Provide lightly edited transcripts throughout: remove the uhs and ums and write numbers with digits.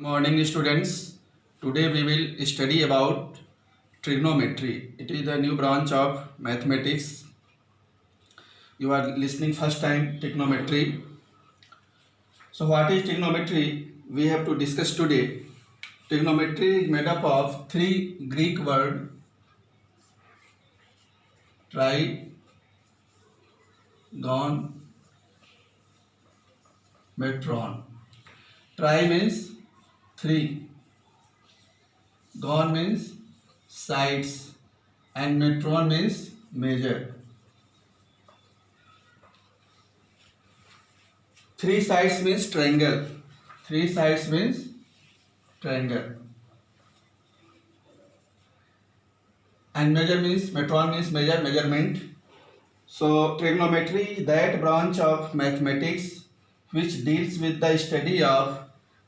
Morning students. Today we will study about trigonometry. It is the new branch of mathematics. You are listening first time trigonometry. So what is trigonometry? We have to discuss today. Trigonometry is made up of three Greek words: trigonometron. Tri means three, gon means sides, and metron means measure. Three sides means triangle. Three sides means triangle. And measure means metron means measure, measurement. So trigonometry is that branch of mathematics which deals with the study of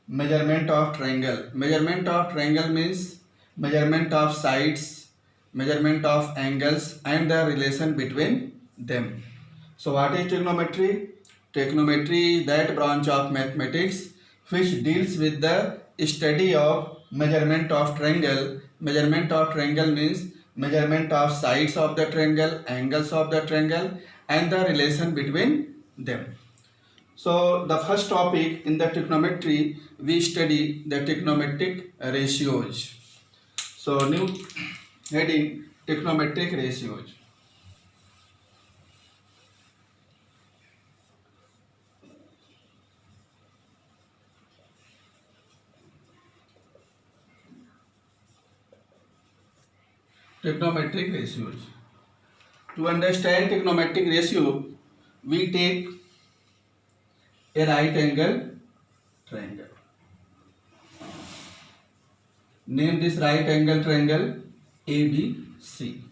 measurement of triangle. Measurement of triangle means measurement of sides, measurement of angles, and the relation between them. So what is trigonometry? Trigonometry is that branch of mathematics which deals with the study of measurement of triangle. Measurement of triangle means measurement of sides of the triangle, angles of the triangle, and the relation between them. So the first topic in the trigonometry, we study the trigonometric ratios. So new heading, trigonometric ratios. Trigonometric ratios. To understand trigonometric ratio, we take a right angle triangle. Name this right angle triangle ABC.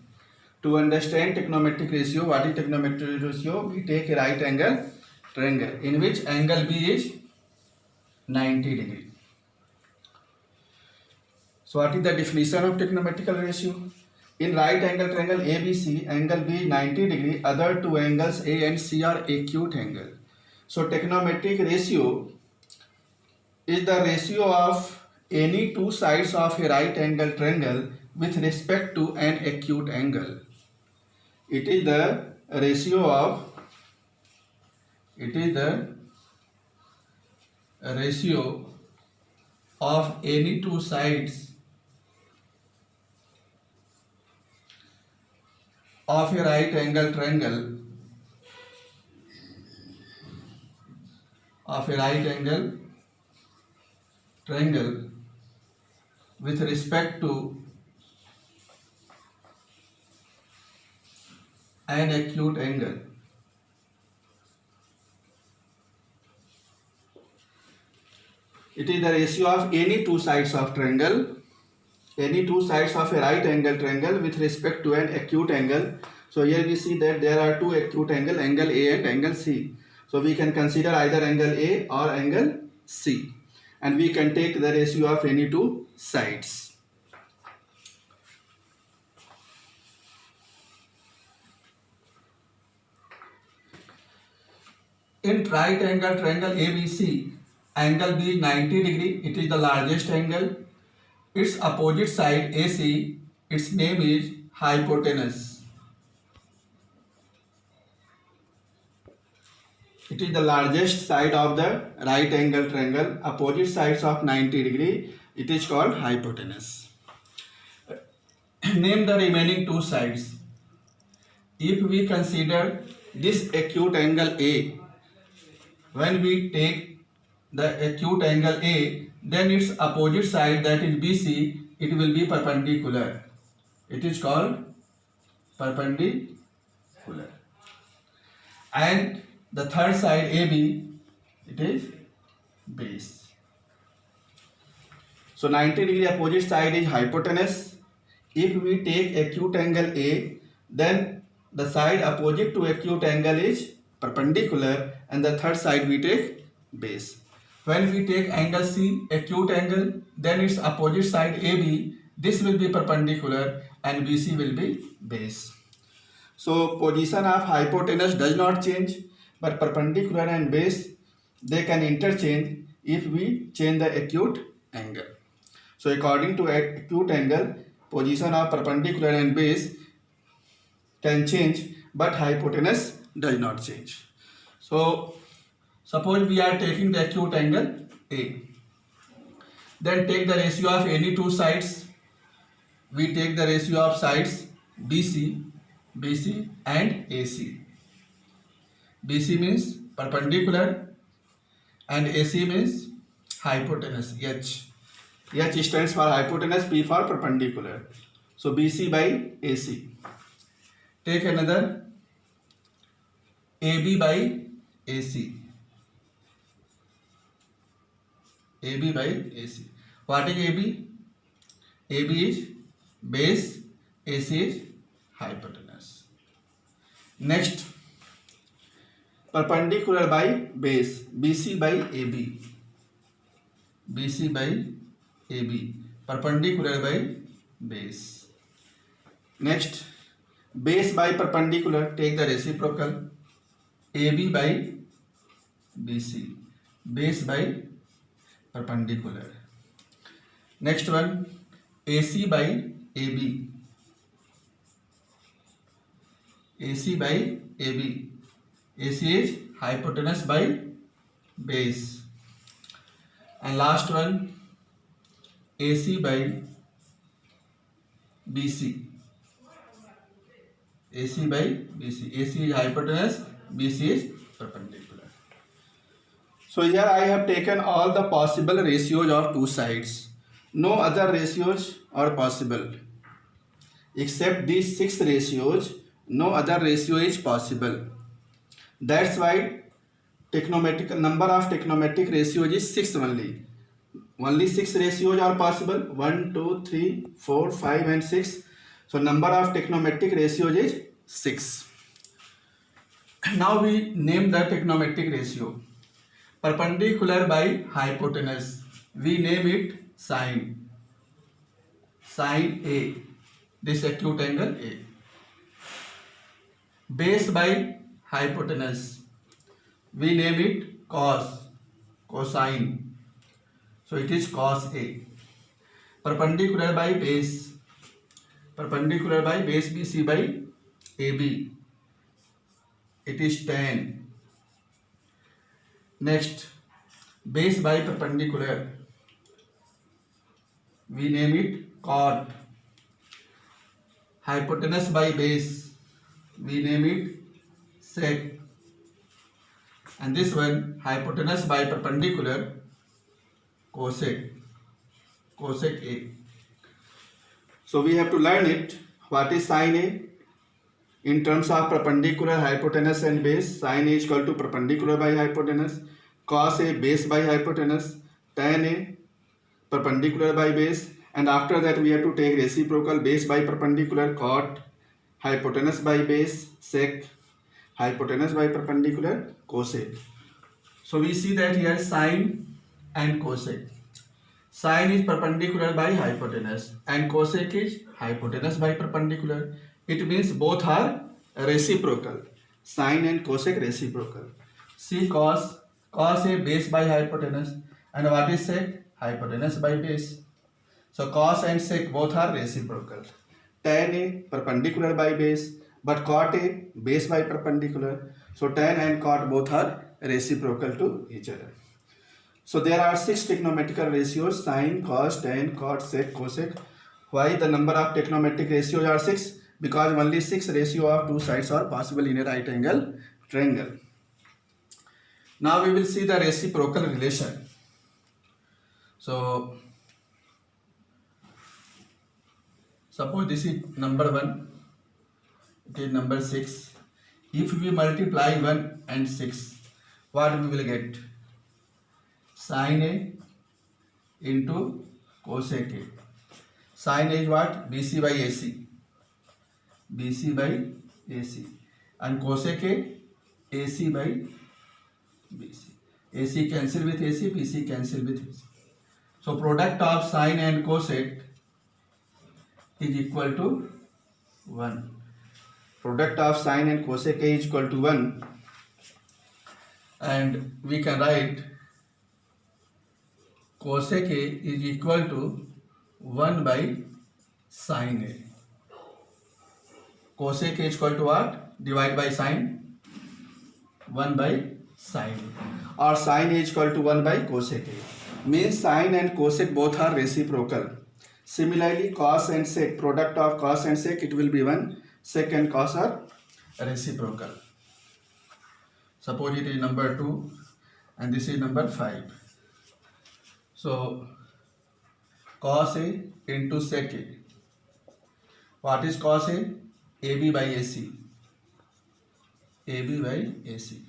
To understand trigonometric ratio, what is trigonometric ratio? We take a right angle triangle in which angle B is 90 degree. So what is the definition of trigonometric ratio? In right angle triangle ABC, angle B is 90 degree. Other two angles A and C are acute angle. So trigonometric ratio is the ratio of any two sides of a right angle triangle with respect to an acute angle. It is the ratio of any two sides of a right angle triangle with respect to an acute angle. It is the ratio of any two sides of triangle, any two sides of a right angle triangle with respect to an acute angle. So here we see that there are two acute angles, angle A and angle C. So we can consider either angle A or angle C, and we can take the ratio of any two sides. In right angle triangle ABC, angle B is 90 degree. It is the largest angle. Its opposite side AC, its name is hypotenuse. It is the largest side of the right angle triangle. Opposite sides of 90 degree. It is called hypotenuse. Name the remaining two sides. If we consider this acute angle A, when we take the acute angle A, then its opposite side, that is BC, it will be perpendicular. It is called perpendicular. And the third side AB, it is base. So 90 degree opposite side is hypotenuse. If we take acute angle A, then the side opposite to acute angle is perpendicular, and the third side we take base. When we take angle C, acute angle, then its opposite side AB, this will be perpendicular and BC will be base. So position of hypotenuse does not change, but perpendicular and base, they can interchange if we change the acute angle. So according to acute angle, position of perpendicular and base can change, but hypotenuse does not change. So suppose we are taking the acute angle A. Then take the ratio of any two sides. We take the ratio of sides BC, BC and AC. BC means perpendicular and AC means hypotenuse, H. H stands for hypotenuse, P for perpendicular. So BC by AC. Take another AB by AC. AB by AC. What is AB? AB is base, AC is hypotenuse. Next, perpendicular by base, BC by AB. BC by AB. Perpendicular by base. Next, base by perpendicular, take the reciprocal, AB by BC. Base by perpendicular. Next one, AC by AB. AC by AB. AC is hypotenuse by base. And last one, AC by BC. AC by BC. AC is hypotenuse, BC is perpendicular. So here I have taken all the possible ratios of two sides. No other ratios are possible. Except these 6 ratios, no other ratio is possible. That's why number of trigonometric ratios is 6 only. Only 6 ratios are possible. 1, 2, 3, 4, 5 and 6. So number of trigonometric ratios is 6. Now we name the trigonometric ratio. Perpendicular by hypotenuse. We name it sine. Sine A. This acute angle A. Base by hypotenuse. We name it cos. Cosine. So it is cos A. Perpendicular by base. Perpendicular by base BC by AB. It is tan. Next, base by perpendicular. We name it cot. Hypotenuse by base. We name it sec. And this one, hypotenuse by perpendicular, cosec. Cosec A. So we have to learn it. What is sine A? In terms of perpendicular, hypotenuse and base, sine A is equal to perpendicular by hypotenuse, cos A base by hypotenuse, tan A perpendicular by base, and after that we have to take reciprocal, base by perpendicular, cot, hypotenuse by base, sec, hypotenuse by perpendicular, cosec. So we see that here sine and cosec. Sine is perpendicular by hypotenuse and cosec is hypotenuse by perpendicular. It means both are reciprocal. Sine and cosec reciprocal. See cos A base by hypotenuse, and what is sec? Hypotenuse by base. So cos and sec both are reciprocal. Tan A perpendicular by base, but cot A base by perpendicular. So tan and cot both are reciprocal to each other. So there are 6 trigonometric ratios: sine, cos, tan, cot, sec, cosec. Why the number of trigonometric ratios are 6? Because only 6 ratio of two sides are possible in a right angle triangle. Now we will see the reciprocal relation. So suppose this is number 1, it is number 6. If we multiply 1 and 6, what we will get? Sine A into cosec A. Sine A is what? BC by AC. BC by AC. And cosec A, AC by BC. AC cancel with AC, BC cancel with AC. So product of sine and cosec is equal to 1. Product of sine and cosec A is equal to 1. And we can write cosec A is equal to 1 by sin A. Cosec A is equal to what? Divide by sin 1 by sin A, or sin A is equal to 1 by cosec A. Means sin and cosec both are reciprocal. Similarly, cos and sec, product of cos and sec, it will be 1. Sec and cos are reciprocal. Suppose it is number 2 and this is number 5. So cos A into sec A. What is cos A? AB by AC. AB by AC.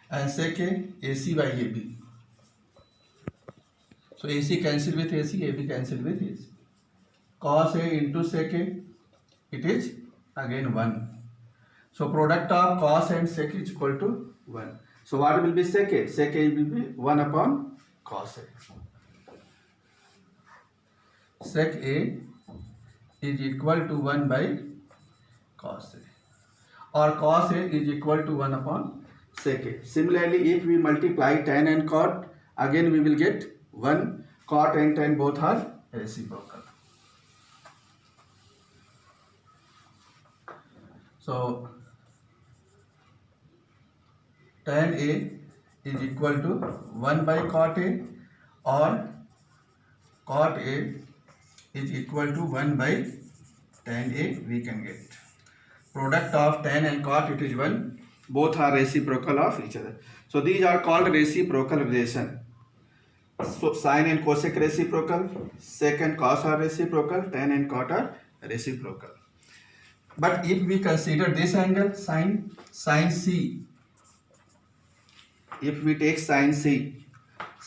And sec A, AC by AB. So AC cancel with AC, AB cancel with AC. Cos A into sec A, it is again 1. So product of cos and sec is equal to 1. So what will be sec A? Sec A will be 1 upon cos A. Sec A is equal to 1 by cos A. Or cos A is equal to 1 upon sec A. Similarly, if we multiply tan and cot, again we will get 1. Cot and tan both are reciprocal. So tan A is equal to 1 by cot A, or cot A is equal to 1 by tan A, we can get. Product of tan and cot, it is 1. Both are reciprocal of each other. So these are called reciprocal relation. So sin and cosec reciprocal, sec and cos are reciprocal, tan and cot are reciprocal. But if we consider this angle, sin C, if we take sin C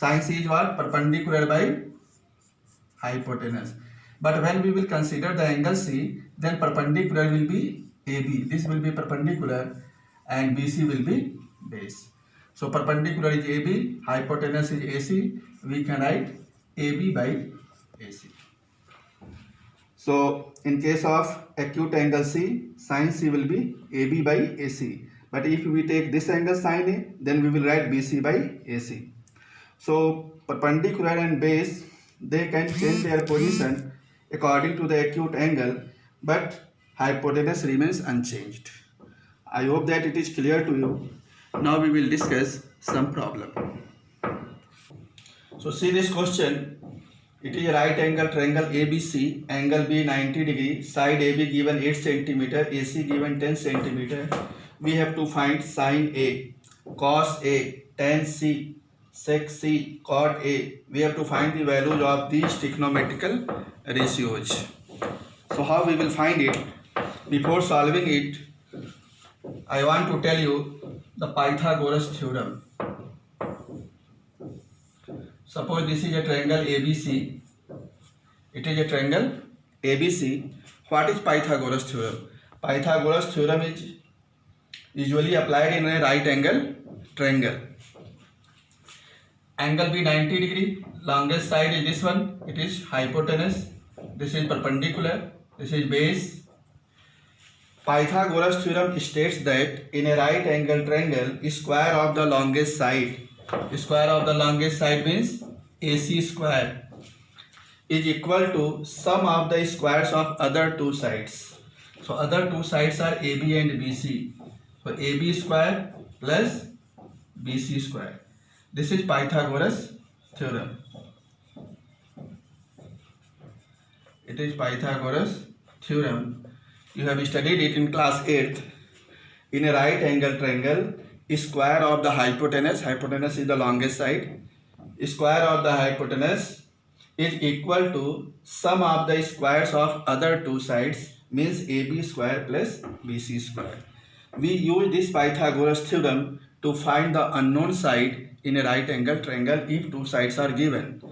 is what? Perpendicular by hypotenuse. But when we will consider the angle C, then perpendicular will be AB. This will be perpendicular and BC will be base. So perpendicular is AB, hypotenuse is AC. We can write AB by AC. So in case of acute angle C, sin C will be AB by AC. But if we take this angle sin A, then we will write BC by AC. So perpendicular and base, they can change their position according to the acute angle, but hypotenuse remains unchanged. I hope that it is clear to you. Now we will discuss some problem. So see this question. It is a right angle triangle ABC, angle B 90 degree, side AB given 8 cm, AC given 10 cm. We have to find sin A, cos A, tan C, sec C, cot A. We have to find the values of these trigonometrical ratios. So how we will find it? Before solving it, I want to tell you the Pythagoras theorem. Suppose this is a triangle ABC. It is a triangle ABC. What is Pythagoras theorem? Pythagoras theorem is usually applied in a right angle triangle. Angle B 90 degree. Longest side is this one. It is hypotenuse. This is perpendicular. This is base. Pythagoras theorem states that in a right angle triangle, square of the longest side means AC square, is equal to sum of the squares of other two sides. So other two sides are AB and BC. So AB square plus BC square. This is Pythagoras theorem. It is Pythagoras theorem. You have studied it in class 8th. In a right angle triangle, square of the hypotenuse is the longest side, square of the hypotenuse is equal to sum of the squares of other two sides, means AB square plus BC square. We use this Pythagoras theorem to find the unknown side in a right angle triangle if two sides are given.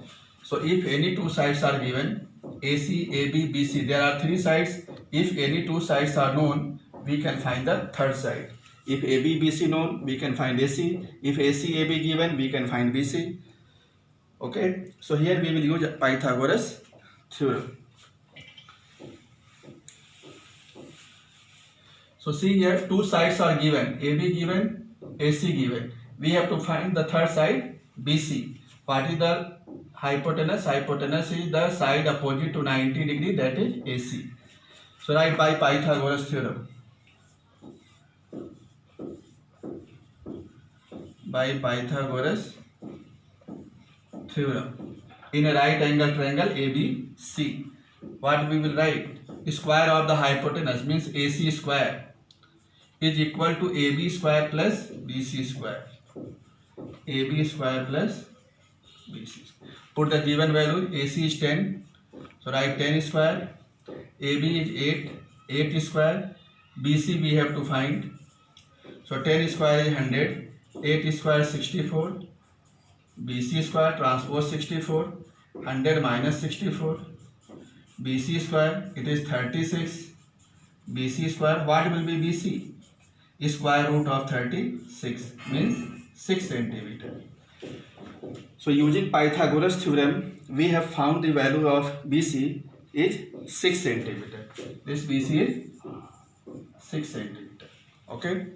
So if any two sides are given, AC, AB, BC, there are three sides. If any two sides are known, we can find the third side. If AB, BC known, we can find AC. If AC, AB given, we can find BC. Okay, so here we will use Pythagoras theorem. So see here, two sides are given, AB given, AC given. We have to find the third side, BC. What is the hypotenuse? Hypotenuse is the side opposite to 90 degree, that is AC. So write by Pythagoras theorem. By Pythagoras theorem. In a right angle triangle ABC, what we will write? Square of the hypotenuse means AC square is equal to AB square plus BC square. AB square plus BC. Put the given value. AC is 10, so write 10 square. AB is 8 square. BC we have to find. So 10 square is 100, 8 square 64, BC square transpose 64, 100 minus 64, BC square it is 36, BC square, what will be BC? Square root of 36 means 6 centimeter. So using Pythagoras theorem, we have found the value of BC is 6 centimeter. This BC is 6 centimeter. Okay.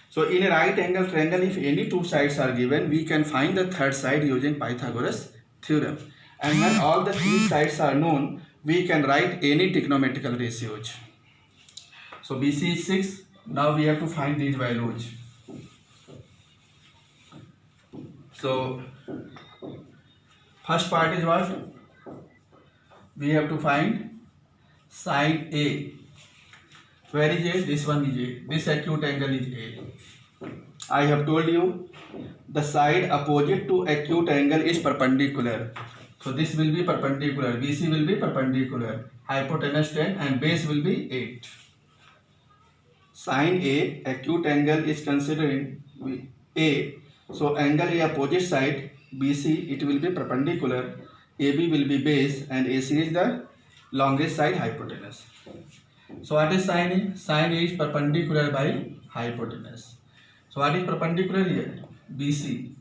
So in a right angle triangle, if any two sides are given, we can find the third side using Pythagoras theorem. And when all the three sides are known, we can write any trigonometrical ratios. So BC is 6. Now we have to find these values. So first part is what? We have to find sine A. Where is A? This one is A. This acute angle is A. I have told you the side opposite to acute angle is perpendicular. So this will be perpendicular. BC will be perpendicular. Hypotenuse 10 and base will be 8. Sine A, acute angle is considering A. So angle A opposite side BC, it will be perpendicular. AB will be base and AC is the longest side hypotenuse. So what is sine A? Sine A is perpendicular by hypotenuse. So what is perpendicular here? BC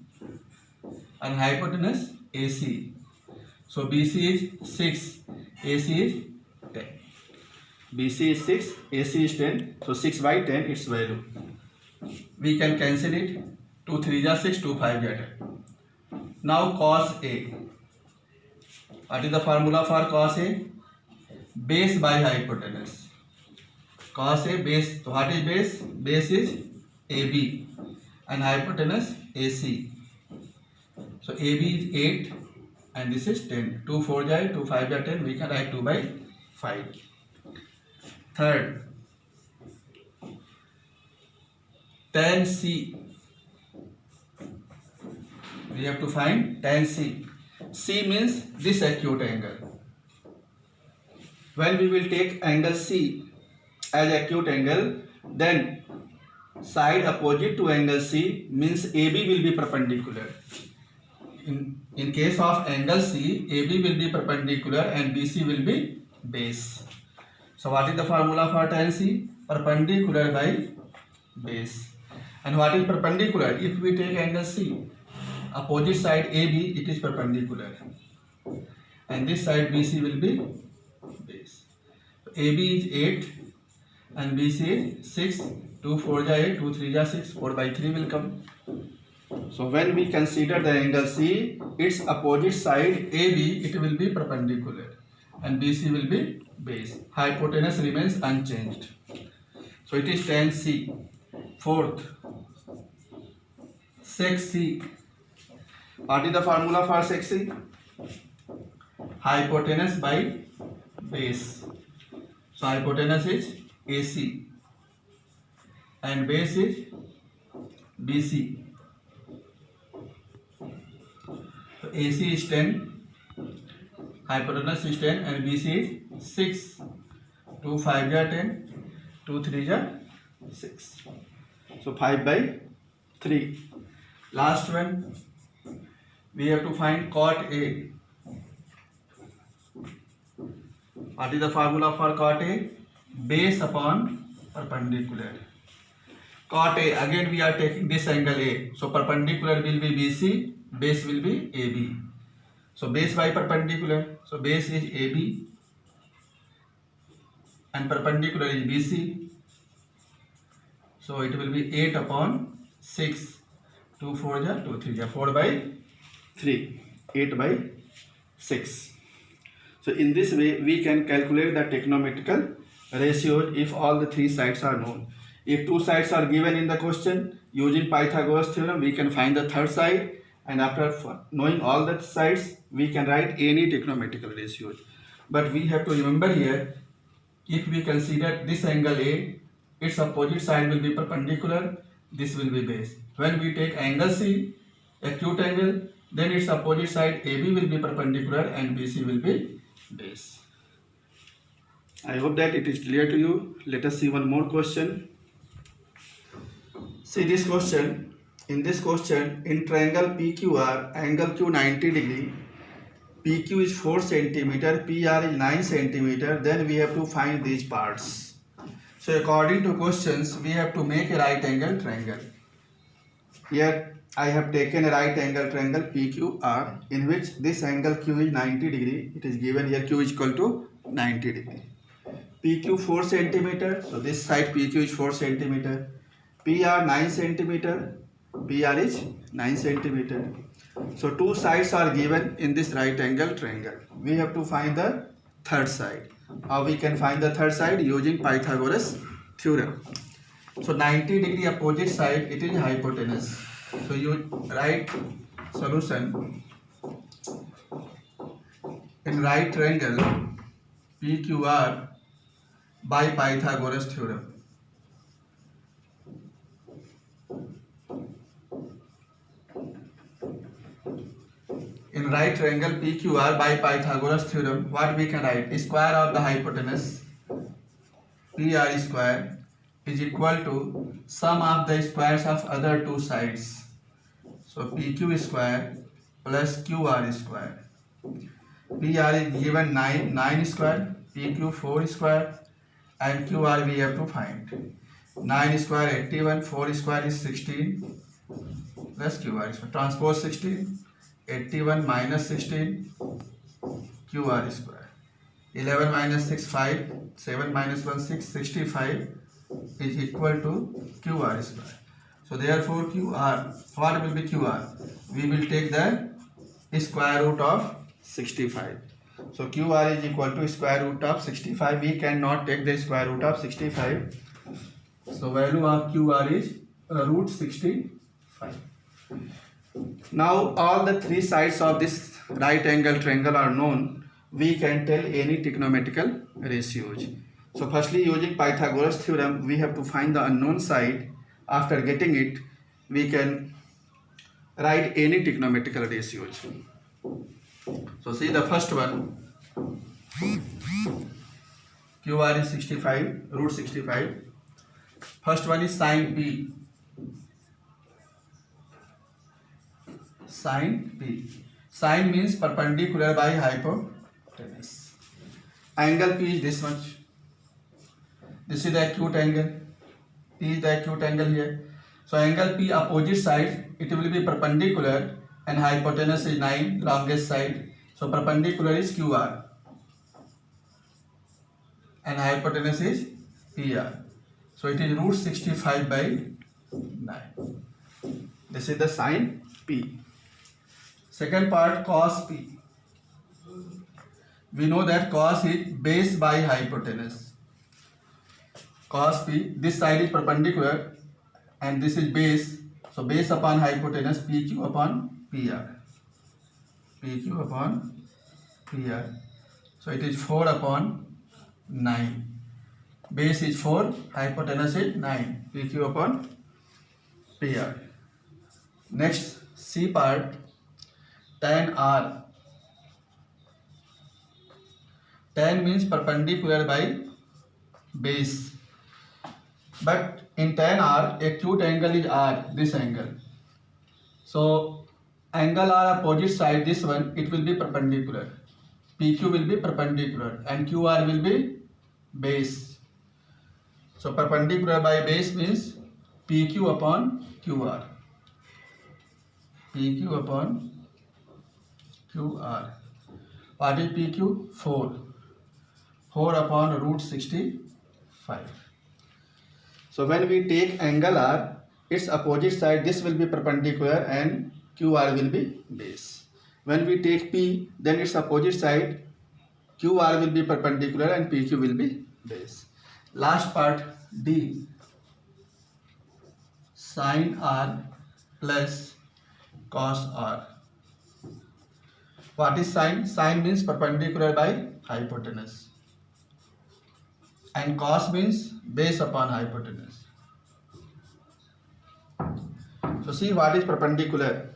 and hypotenuse AC. So BC is 6, AC is 10. BC is 6, AC is 10. So 6 by 10 its value. We can cancel it. 2 3 are 6, 2 5 are 10. Now cos A. What is the formula for cos A? Base by hypotenuse. Cos A base. So what is base? Base is AB and hypotenuse AC. So AB is 8 and this is 10. 2 4 are 2 5 are 10. We can write 2 by 5. Third, tan C. We have to find tan C. C means this acute angle. When we will take angle C as acute angle, then side opposite to angle C means AB will be perpendicular. In case of angle C, AB will be perpendicular and BC will be base. So what is the formula for tan C? Perpendicular by base. And what is perpendicular? If we take angle C, opposite side AB, it is perpendicular. And this side BC will be base. So AB is 8 and BC is 6. 2 4 are 8, 2 3 are 6, 4 by 3 will come. So when we consider the angle C, its opposite side AB, it will be perpendicular and BC will be base. Hypotenuse remains unchanged. So it is tan C. Fourth, sec C. What is the formula for sec C? Hypotenuse by base. So hypotenuse is AC and base is BC. So AC is 10, hypotenuse is 10 and BC is 6. 2 5 are 10, 2 3 are 6. So 5 by 3. Last one, we have to find cot A. What is the formula for cot A? Base upon perpendicular. Cot A, again we are taking this angle A. So perpendicular will be BC, base will be AB. So base by perpendicular. So base is AB and perpendicular is BC. So it will be 8 upon 6. 2 4 are 2 3 are 4 by 3. 8 by 6. So in this way we can calculate the trigonometrical ratios if all the three sides are known. If two sides are given in the question, using Pythagoras theorem we can find the third side, and after knowing all the sides we can write any trigonometrical ratios. But we have to remember here, if we consider this angle A, its opposite side will be perpendicular, this will be base. When we take angle C, acute angle, then its opposite side AB will be perpendicular and BC will be base. I hope that it is clear to you. Let us see one more question. See this question. In this question, in triangle PQR, angle Q 90 degree, PQ is 4 centimeter, PR is 9 centimeter, then we have to find these parts. So according to questions, we have to make a right angle triangle. Here I have taken a right angle triangle PQR, in which this angle Q is 90 degree. It is given here Q is equal to 90 degree. PQ 4 centimeter, so this side PQ is 4 centimeter. PR 9 centimeter, PR is 9 centimeter. So two sides are given in this right angle triangle. We have to find the third side. How we can find the third side? Using Pythagoras theorem. So 90 degree opposite side, it is hypotenuse. So you write solution in right triangle PQR by Pythagoras theorem. In right triangle PQR by Pythagoras theorem, what we can write? Square of the hypotenuse PR square is equal to sum of the squares of other two sides. So PQ square plus QR square. PR is given 9 square, PQ 4 square, and QR we have to find. 9 square 81, 4 square is 16 plus QR square. Transpose 16. 81 minus 16 QR square. 11 minus 6 5, 7 minus 1 6, 65 is equal to QR square. So therefore QR, what will be QR? We will take the square root of 65. So QR is equal to square root of 65. We cannot take the square root of 65. So value of QR is root 65. Now all the three sides of this right angle triangle are known. We can tell any trigonometrical ratios. So firstly, using Pythagoras theorem, we have to find the unknown side. After getting it, we can write any trigonometrical ratios. So see the first one, QR is 65, root 65. First one is sine P. Sine P. Sine means perpendicular by hypotenuse. Angle P is this much. This is the acute angle. P is the acute angle here. So angle P opposite side, it will be perpendicular and hypotenuse is 9, longest side. So perpendicular is QR and hypotenuse is PR. So it is root 65 by 9. This is the sine P. Second part, cos P. We know that cos is base by hypotenuse. Cos P, this side is perpendicular and this is base. So base upon hypotenuse, PQ upon PR. PQ upon PR. So it is 4 upon 9. Base is 4, hypotenuse is 9. PQ upon PR. Next, C part, tan R. Tan means perpendicular by base. But in tan R, acute angle is R, this angle. So angle R opposite side, this one, it will be perpendicular. PQ will be perpendicular and QR will be base. So perpendicular by base means PQ upon QR. PQ upon QR. What is PQ? 4. 4 upon root 65. So when we take angle R, its opposite side, this will be perpendicular and QR will be base. When we take P, then its opposite side QR will be perpendicular and PQ will be base. Last part D, sin R plus cos R. What is sine? Sine means perpendicular by hypotenuse, and cos means base upon hypotenuse. So see what is perpendicular.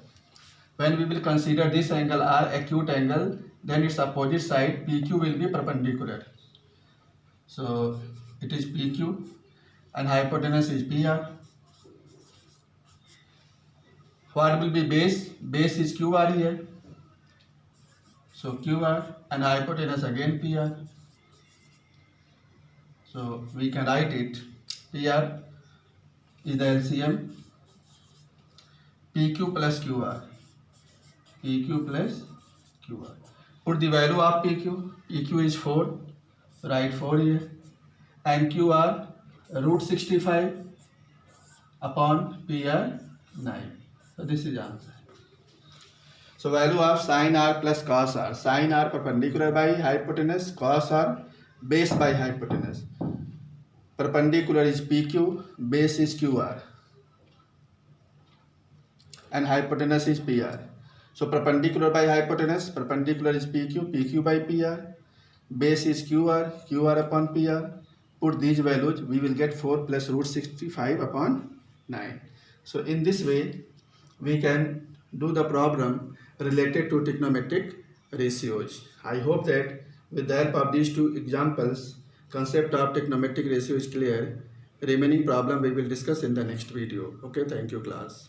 When we will consider this angle R acute angle, then its opposite side PQ will be perpendicular. So it is PQ and hypotenuse is PR. What will be base? Base is QR here. So QR and hypotenuse again PR. So we can write it. PR is the LCM. PQ plus QR. PQ plus QR. Put the value of PQ. PQ is 4. Write 4 here. And QR root 65 upon PR 9. So this is answer. So value of sin R plus cos R. Sin R perpendicular by hypotenuse, cos R base by hypotenuse. Perpendicular is PQ, base is QR, and hypotenuse is PR. So perpendicular by hypotenuse, perpendicular is PQ, PQ by PR, base is QR, QR upon PR. Put these values, we will get 4 plus root 65 upon 9. So in this way, we can do the problem related to trigonometric ratios. I hope that with the help of these two examples, concept of trigonometric ratio is clear. Remaining problem we will discuss in the next video. Okay, thank you class.